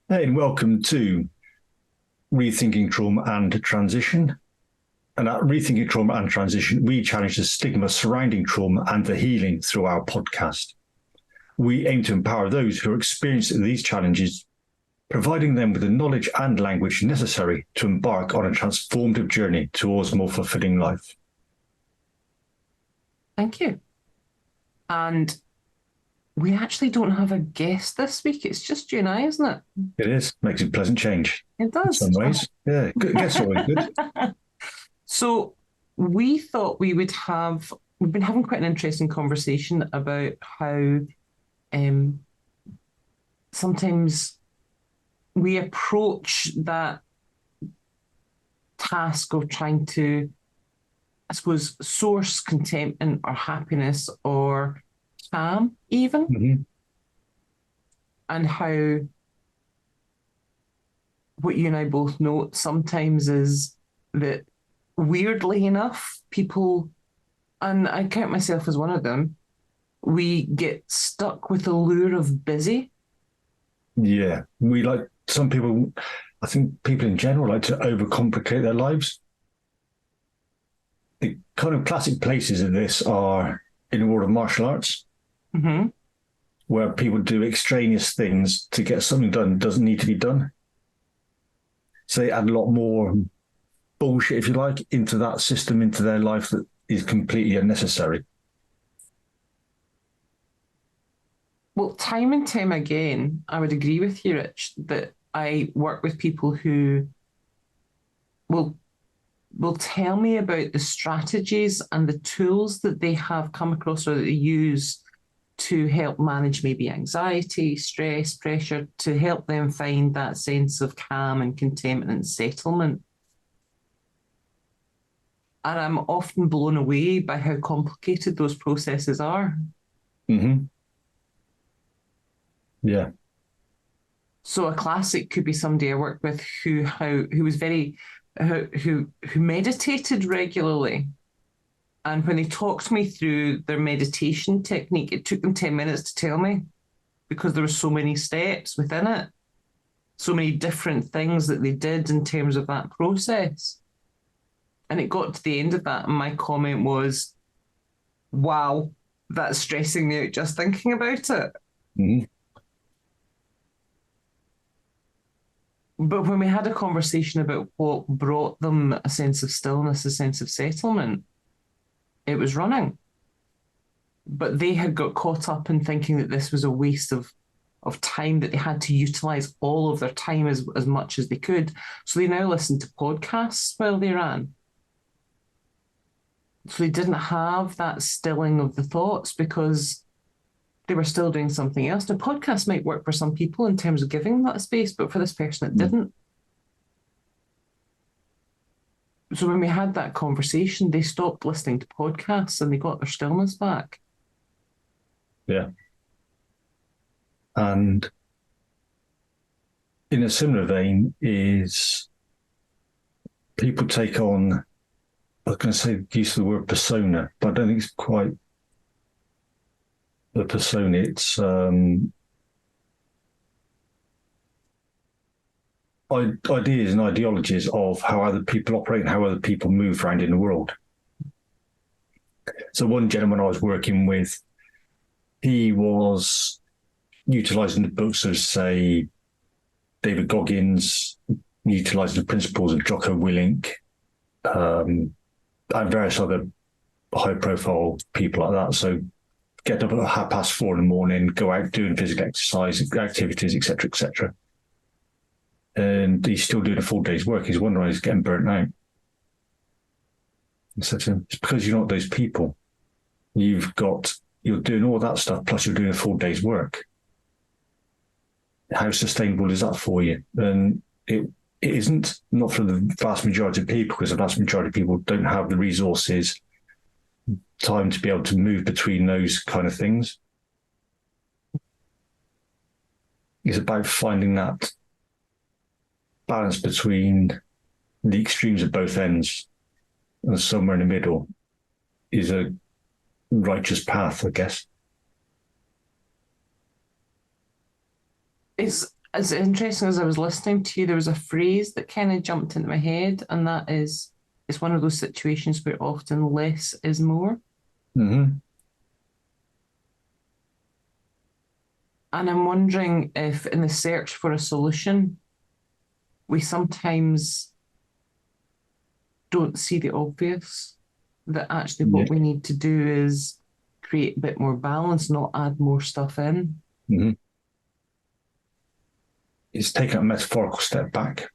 Hey, and welcome to Rethinking Trauma and Transition. And at Rethinking Trauma and Transition, we challenge the stigma surrounding trauma and the healing through our podcast. We aim to empower those who are experiencing these challenges, providing them with the knowledge and language necessary to embark on a transformative journey towards a more fulfilling life. Thank you. And we actually don't have a guest this week. It's just you and I, isn't it? It is. Makes a pleasant change. It does. In some ways. Yeah, guess always good. So we thought we've been having quite an interesting conversation about how sometimes we approach that task of trying to, I suppose, source contentment or happiness or calm even, and how what you and I both know sometimes is that, weirdly enough, people, and I count myself as one of them, we get stuck with the lure of busy. Yeah, some people, I think people in general like to overcomplicate their lives. The kind of classic places of this are in the world of martial arts, where people do extraneous things to get something done that doesn't need to be done. So they add a lot more bullshit, if you like, into that system, into their life that is completely unnecessary. Well, time and time again, I would agree with you, Rich, that I work with people who will tell me about the strategies and the tools that they have come across or that they use to help manage maybe anxiety, stress, pressure, to help them find that sense of calm and contentment and settlement. And I'm often blown away by how complicated those processes are. Yeah. So a classic could be somebody I worked with who meditated regularly. And when they talked me through their meditation technique, it took them 10 minutes to tell me because there were so many steps within it, so many different things that they did in terms of that process. And it got to the end of that, and my comment was, wow, that's stressing me out just thinking about it. But when we had a conversation about what brought them a sense of stillness, a sense of settlement, it was running. But they had got caught up in thinking that this was a waste of time, that they had to utilize all of their time as much as they could. So they now listen to podcasts while they ran. So they didn't have that stilling of the thoughts because they were still doing something else. Now, podcasts might work for some people in terms of giving that space, but for this person, it didn't. So when we had that conversation, they stopped listening to podcasts and they got their stillness back. Yeah. And in a similar vein is people take on, I was going to say, use the word persona, but I don't think it's quite the persona. It's ideas and ideologies of how other people operate and how other people move around in the world. So one gentleman I was working with, he was utilising the books of, say, David Goggins, utilising the principles of Jocko Willink, and various other high-profile people like that. So get up at 4:30 in the morning, go out doing physical exercise, activities, etc., etc. And he's still doing a full day's work. He's wondering why he's getting burnt out. I said to him, it's because you're not those people. You're doing all that stuff, plus you're doing a full day's work. How sustainable is that for you? And it isn't, not for the vast majority of people, because the vast majority of people don't have the resources, time to be able to move between those kind of things. It's about finding that balance between the extremes of both ends, and somewhere in the middle is a righteous path, I guess. as interesting as I was listening to you, there was a phrase that kind of jumped into my head, and that is, it's one of those situations where often less is more. Mm-hmm. And I'm wondering if in the search for a solution, we sometimes don't see the obvious, that actually Yeah. what we need to do is create a bit more balance, not add more stuff in. Mm-hmm. It's taking a metaphorical step back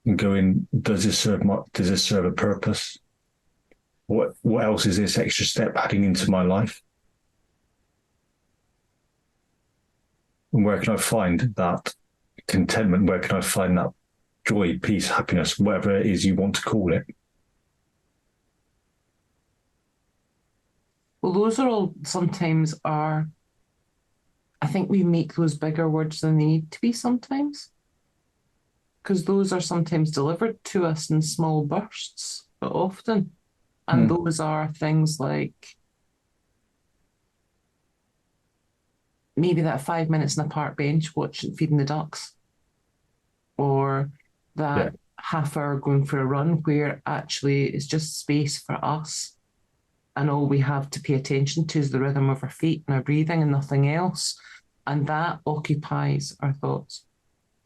and going, does this serve a purpose? What else is this extra step adding into my life? And where can I find that contentment? Where can I find that joy, peace, happiness, whatever it is you want to call it? Well, those are all sometimes are, I think we make those bigger words than they need to be sometimes, because those are sometimes delivered to us in small bursts, but often. And those are things like maybe that 5 minutes on a park bench watching feeding the ducks, or that half hour going for a run where actually it's just space for us, and all we have to pay attention to is the rhythm of our feet and our breathing and nothing else. And that occupies our thoughts.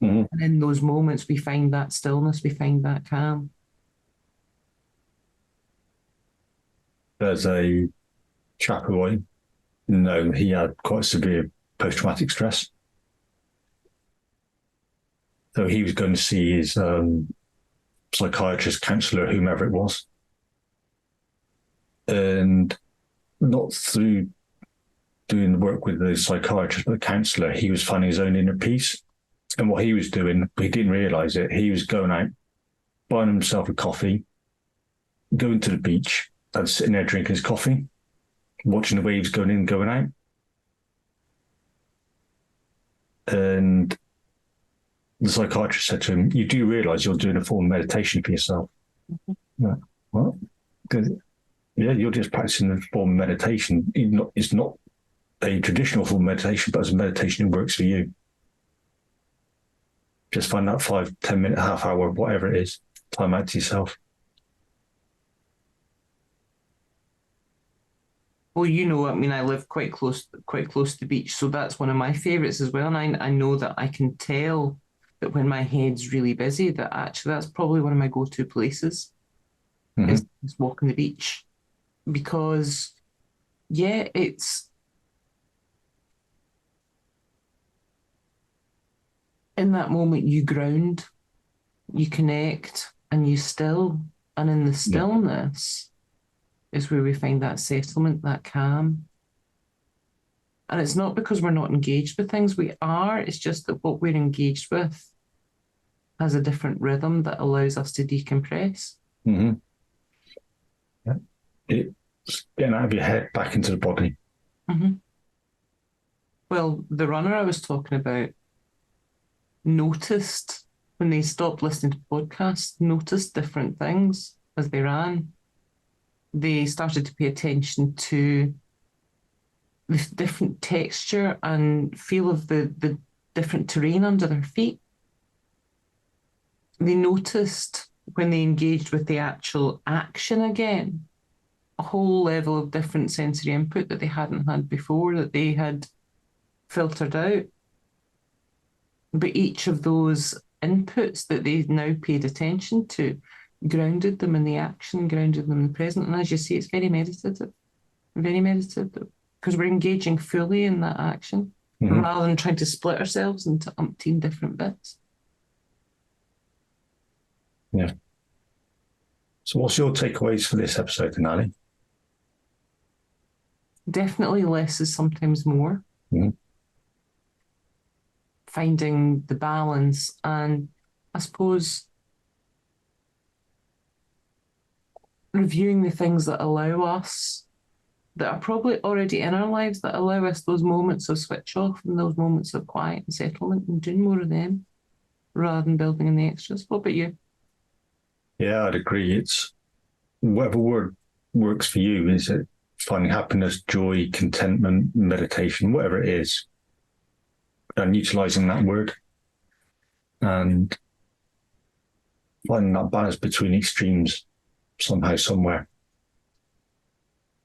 Mm-hmm. And in those moments, we find that stillness, we find that calm. There's a chap who I know, he had quite severe post-traumatic stress. So he was going to see his psychiatrist, counsellor, whomever it was. And not through doing the work with the psychiatrist, but the counsellor, he was finding his own inner peace. And what he was doing, he didn't realise it, he was going out, buying himself a coffee, going to the beach and sitting there drinking his coffee, watching the waves going in and going out. And the psychiatrist said to him, you do realise you're doing a form of meditation for yourself? Mm-hmm. Yeah. What? Yeah, you're just practicing a form of meditation. It's not a traditional form of meditation, but as a meditation, it works for you. Just find that 5, 10 minute, half hour, whatever it is, time out to yourself. Well, I mean, I live quite close to the beach, so that's one of my favourites as well. And I know that I can tell that when my head's really busy, that actually that's probably one of my go-to places, Mm-hmm. is walking the beach. Because, yeah, it's in that moment you ground, you connect, and you still. And in the stillness is where we find that settlement, that calm. And it's not because we're not engaged with things, we are. It's just that what we're engaged with has a different rhythm that allows us to decompress. Mm-hmm. Yeah. It's getting out of your head back into the body. Mm-hmm. Well, the runner I was talking about noticed when they stopped listening to podcasts, noticed different things as they ran. They started to pay attention to the different texture and feel of the different terrain under their feet. They noticed when they engaged with the actual action again, a whole level of different sensory input that they hadn't had before, that they had filtered out. But each of those inputs that they now paid attention to grounded them in the action, grounded them in the present. And as you see, it's very meditative, because we're engaging fully in that action rather than trying to split ourselves into umpteen different bits. Yeah. So what's your takeaways for this episode, Ali? Definitely less is sometimes more. Mm-hmm. Finding the balance, and I suppose reviewing the things that allow us, that are probably already in our lives, that allow us those moments of switch off and those moments of quiet and settlement, and doing more of them rather than building in the extras. What about you? Yeah, I'd agree. It's whatever word works for you. Is it finding happiness, joy, contentment, meditation, whatever it is? and utilising that word and finding that balance between extremes somehow, somewhere.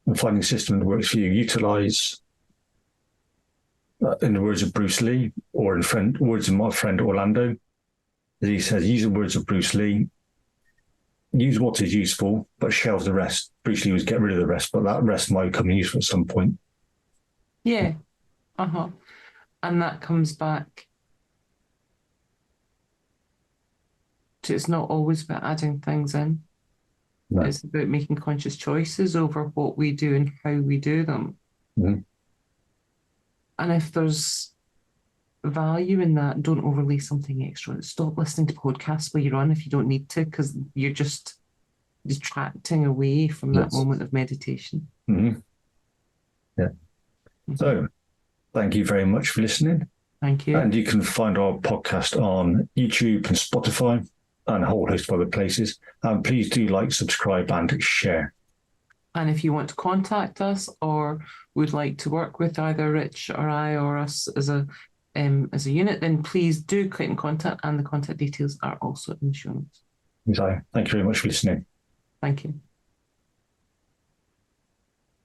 And finding a system that works for you. Utilise, in the words of Bruce Lee, or in words of my friend Orlando, as he says, use the words of Bruce Lee, use what is useful, but shelve the rest. Bruce Lee was get rid of the rest, but that rest might become useful at some point. Yeah. And that comes back to, it's not always about adding things in. No. It's about making conscious choices over what we do and how we do them. Mm-hmm. And if there's value in that, don't overlay something extra. Stop listening to podcasts while you're on if you don't need to, because you're just detracting away from that moment of meditation. Mm-hmm. Yeah. Mm-hmm. So, thank you very much for listening. Thank you. And you can find our podcast on YouTube and Spotify and a whole host of other places. And please do like, subscribe, and share. And if you want to contact us or would like to work with either Rich or I or us as a unit, then please do click in contact, and the contact details are also in the show notes. So, thank you very much for listening. Thank you.